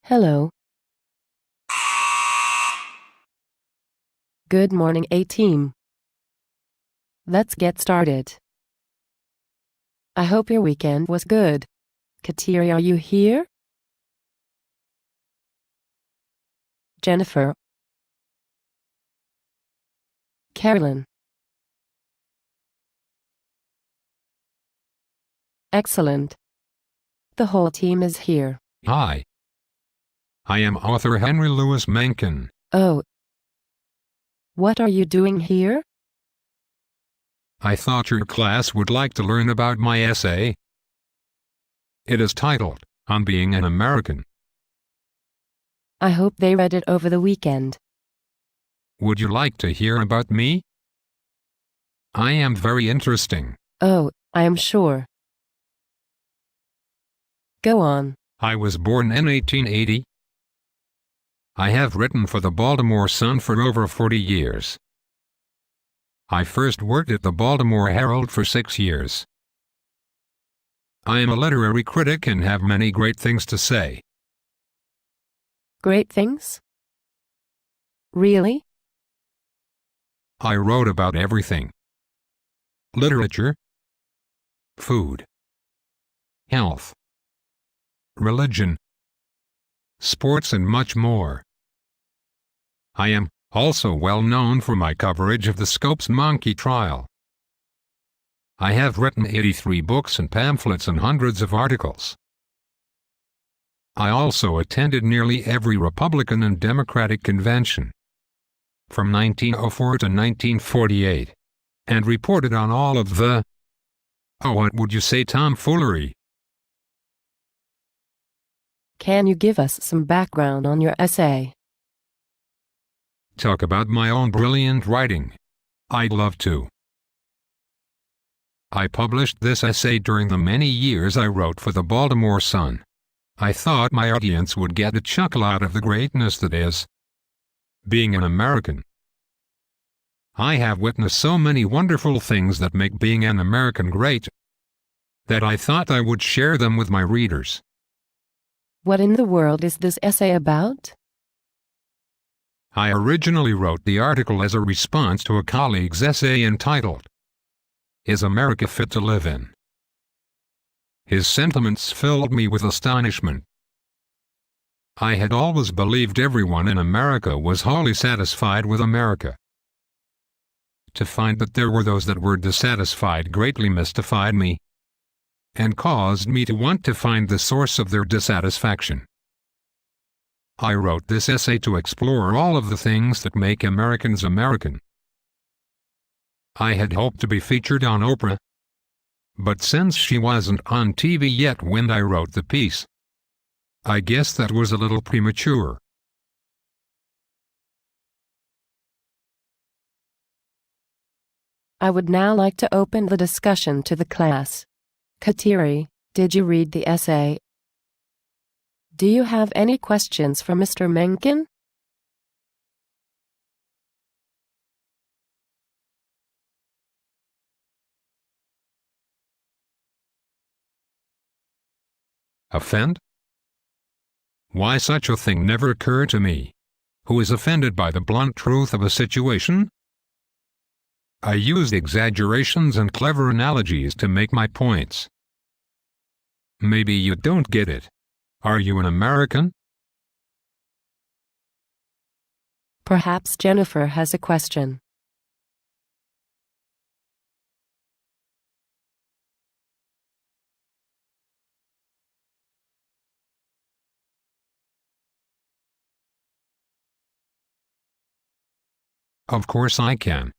Hello. Good morning, A-Team. Let's get started. I hope your weekend was good. Kateri, are you here? Jennifer. Carolyn. Excellent. The whole team is here. Hi. I am author Henry Louis Mencken. Oh. What are you doing here? I thought your class would like to learn about my essay. It is titled, On Being an American. I hope they read it over the weekend. Would you like to hear about me? I am very interesting. Oh, I am sure. Go on. I was born in 1880. I have written for the Baltimore Sun for over 40 years. I first worked at the Baltimore Herald for 6 years. I am a literary critic and have many great things to say. Great things? Really? I wrote about everything. Literature, food, health, religion, sports and much more. I am also well known for my coverage of the Scopes monkey trial. I have written 83 books and pamphlets and hundreds of articles. I also attended nearly every Republican and Democratic convention from 1904 to 1948, and reported on all of the, what would you say, tomfoolery. Can you give us some background on your essay? Talk about my own brilliant writing. I'd love to. I published this essay during the many years I wrote for the Baltimore Sun. I thought my audience would get a chuckle out of the greatness that is being an American. I have witnessed so many wonderful things that make being an American great that I thought I would share them with my readers. What in the world is this essay about? I originally wrote the article as a response to a colleague's essay entitled, Is America Fit to Live In? His sentiments filled me with astonishment. I had always believed everyone in America was wholly satisfied with America. To find that there were those that were dissatisfied greatly mystified me, and caused me to want to find the source of their dissatisfaction. I wrote this essay to explore all of the things that make Americans American. I had hoped to be featured on Oprah, but since she wasn't on TV yet when I wrote the piece, I guess that was a little premature. I would now like to open the discussion to the class. Kateri, did you read the essay? Do you have any questions for Mr. Mencken? Offend? Why such a thing never occurred to me. Who is offended by the blunt truth of a situation? I used exaggerations and clever analogies to make my points. Maybe you don't get it. Are you an American? Perhaps Jennifer has a question. Of course I can.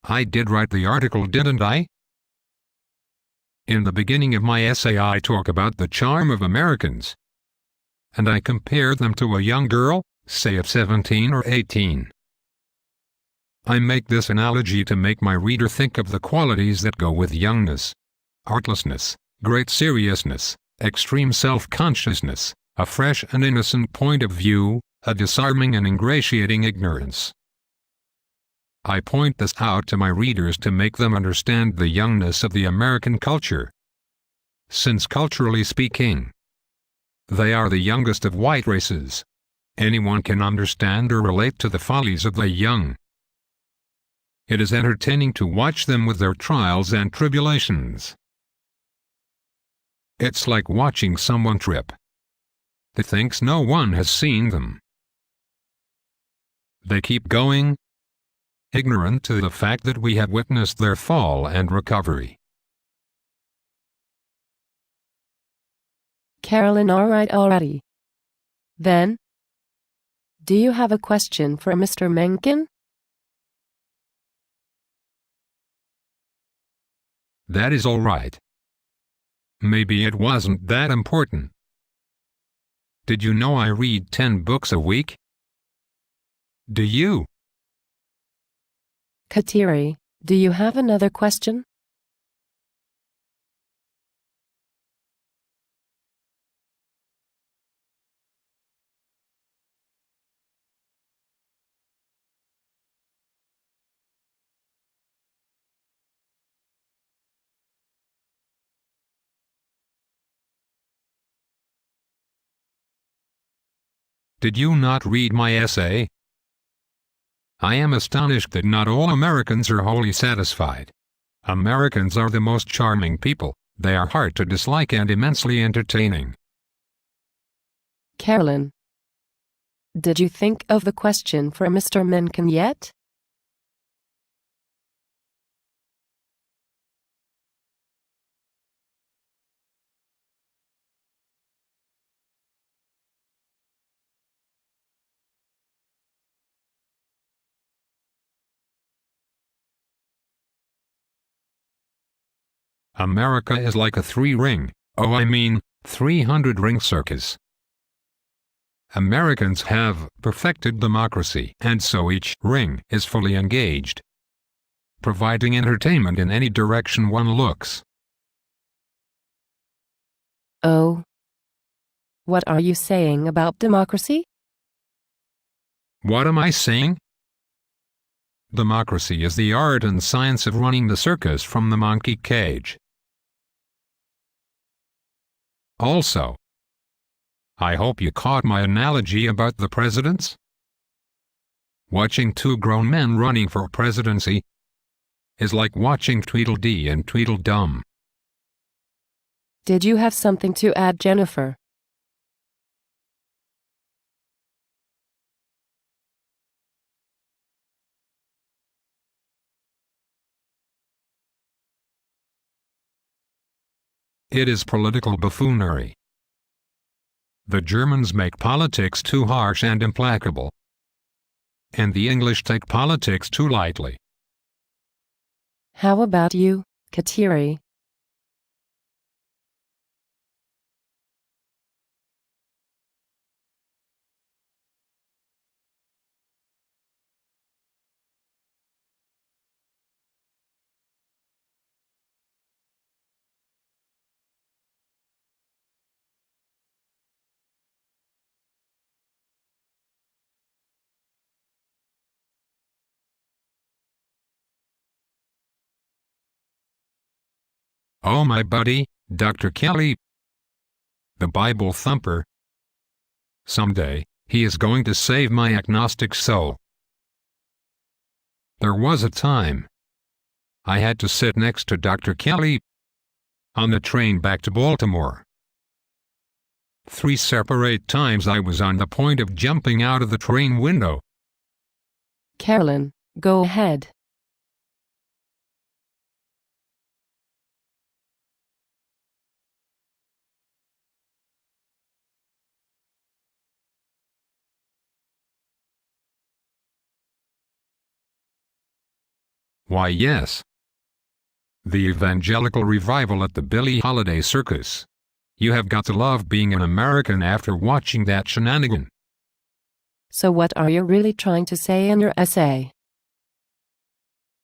I did write the article, didn't I? In the beginning of my essay I talk about the charm of Americans, and I compare them to a young girl, say of 17 or 18. I make this analogy to make my reader think of the qualities that go with youngness: artlessness, great seriousness, extreme self-consciousness, a fresh and innocent point of view, a disarming and ingratiating ignorance. I point this out to my readers to make them understand the youngness of the American culture. Since culturally speaking, They are the youngest of white races. Anyone can understand or relate to the follies of the young. It is entertaining to watch them with their trials and tribulations. It's like watching someone trip that thinks no one has seen them. They keep going, ignorant to the fact that we have witnessed their fall and recovery. Carolyn, all right already. Then, do you have a question for Mr. Mencken? That is all right. Maybe it wasn't that important. Did you know I read 10 books a week? Do you? Kateri, do you have another question? Did you not read my essay? I am astonished that not all Americans are wholly satisfied. Americans are the most charming people. They are hard to dislike and immensely entertaining. Carolyn, did you think of the question for Mr. Mencken yet? America is like a 300-ring 300-ring circus. Americans have perfected democracy, and so each ring is fully engaged, providing entertainment in any direction one looks. Oh. What are you saying about democracy? What am I saying? Democracy is the art and science of running the circus from the monkey cage. Also, I hope you caught my analogy about the presidents. Watching two grown men running for presidency is like watching Tweedledee and Tweedledum. Did you have something to add, Jennifer? It is political buffoonery. The Germans make politics too harsh and implacable, and the English take politics too lightly. How about you, Kateri? Oh, my buddy, Dr. Kelly, the Bible thumper. Someday, he is going to save my agnostic soul. There was a time I had to sit next to Dr. Kelly on the train back to Baltimore. 3 separate times I was on the point of jumping out of the train window. Carolyn, go ahead. Why, yes. The evangelical revival at the Billie Holiday Circus. You have got to love being an American after watching that shenanigan. So what are you really trying to say in your essay?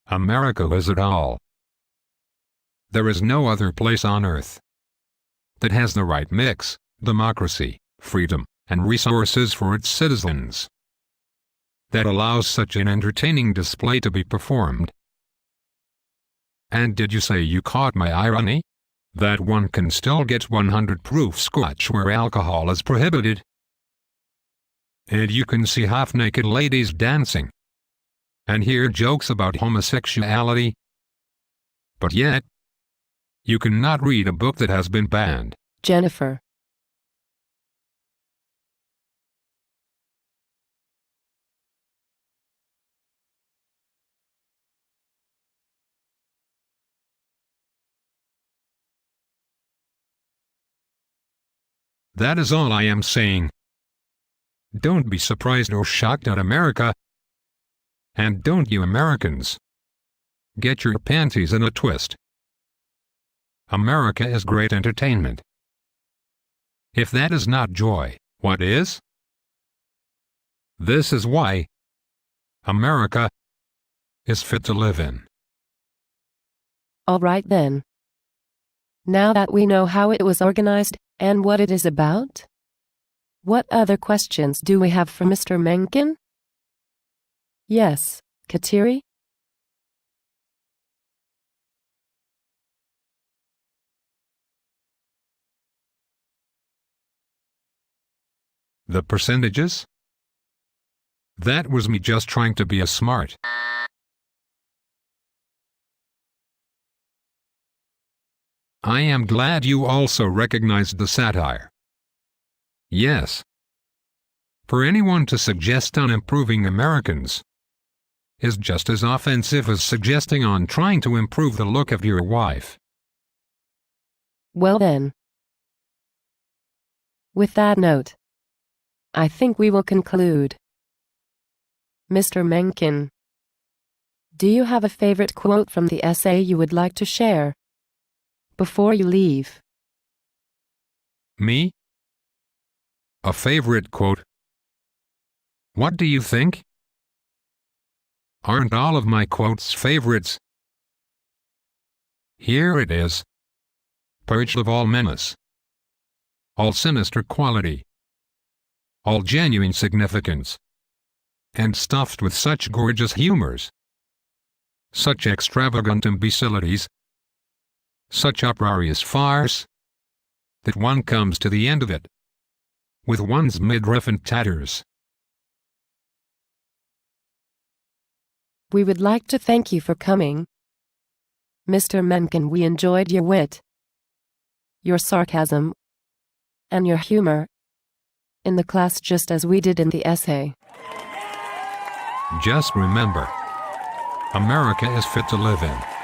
America has it all. There is no other place on earth that has the right mix, democracy, freedom, and resources for its citizens, that allows such an entertaining display to be performed. And did you say you caught my irony? that one can still get 100 proof scotch where alcohol is prohibited. And you can see half-naked ladies dancing and hear jokes about homosexuality. But yet, you cannot read a book that has been banned. Jennifer. That is all I am saying. Don't be surprised or shocked at America. And don't you Americans get your panties in a twist. America is great entertainment. If that is not joy, what is? This is why America is fit to live in. All right then. Now that we know how it was organized and what it is about, what other questions do we have for Mr. Mencken? Yes, Kateri? The percentages? That was me just trying to be a smart. I am glad you also recognized the satire. Yes. For anyone to suggest on improving Americans is just as offensive as suggesting on trying to improve the look of your wife. Well then. With that note, I think we will conclude. Mr. Mencken, do you have a favorite quote from the essay you would like to share before you leave? Me? A favorite quote? What do you think? Aren't all of my quotes favorites? Here it is. Purged of all menace, all sinister quality, all genuine significance, and stuffed with such gorgeous humors, such extravagant imbecilities, such uproarious farce, that one comes to the end of it with one's midriff in tatters. We would like to thank you for coming. Mr. Mencken, we enjoyed your wit, your sarcasm, and your humor in the class just as we did in the essay. Just remember, America is fit to live in.